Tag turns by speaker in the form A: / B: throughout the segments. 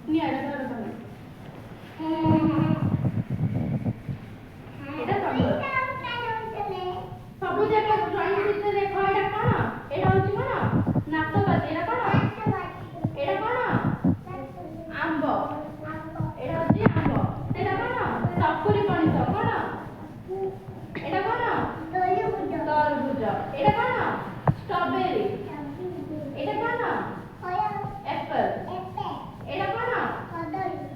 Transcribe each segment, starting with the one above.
A: নিয়ে এটা ধরো তুমি এটা তরমুজ সবুজ একটা ড্রয়িং শিটে দেখো এটা কোন এটা হচ্ছে কোন নাশপাতি এটা কোন এটা কোন আম্ব এটা হচ্ছে আম্ব এটা কোন সপুরি পনিত কোন এটা কোন তরমুজ এটা কোন স্ট্রবেরি এটা কোন অ্যাপল এটা কোন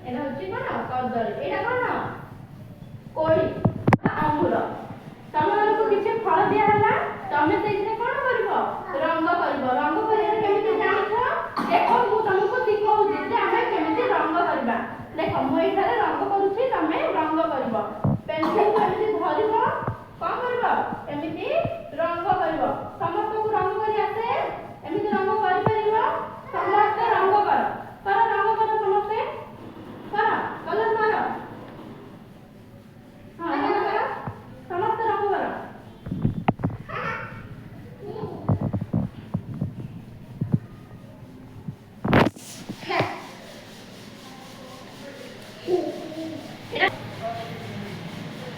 A: এটা হচ্ছে কোন কদলী এটা কোন কোଳି ଅଙ୍ଗୁର ତମମାନଙ୍କୁ କିଛି ଫଳ ଦିଆ ହେଲା ତମେ ସେଇଥିରେ କଣ କରିବ ରଙ୍ଗ କରିବ ରଙ୍ଗ କରିବାରେ କେମିତି ଜାଣିଛ ଦେଖ ମୁଁ ତମକୁ ଶିଖଉଛି ଯେ ଆମେ କେମିତି ରଙ୍ଗ କରିବା ଦେଖ ମୁଁ ଏଠାରେ ରଙ୍ଗ କରୁଛି ତମେ ରଙ୍ଗ କରିବ ପେନ୍ସିଲକୁ ଏମିତି ଧରିବ କଣ କରିବ ଏମିତି ରଙ୍ଗ କରିବ ସମସ୍ତଙ୍କୁ ରଙ୍ଗ କରି ଆସେ ଏମିତି ରଙ୍ଗ କରିପାରିବ ସମସ୍ତେ ରଙ୍ଗ କର ରଙ୍ଗ କର ସମସ୍ତେ କର କଲର କର ସମସ୍ତେ ରଙ୍ଗ କର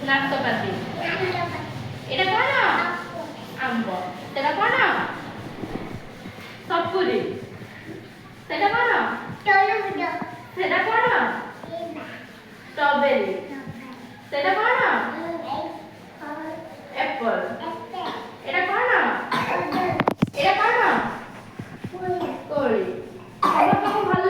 A: ନାଶପାତି ଏଇଟା କଣ ଆମ୍ବ ସେଟା କଣ ସପୁରି ସେଟା କଣ ସେଟା କଣ ସ୍ଟ୍ରବେରୀ ସେଟା କଣ apple এটা কোন এটা কোন কোଳି ସମସ୍ତଙ୍କୁ ଭଲ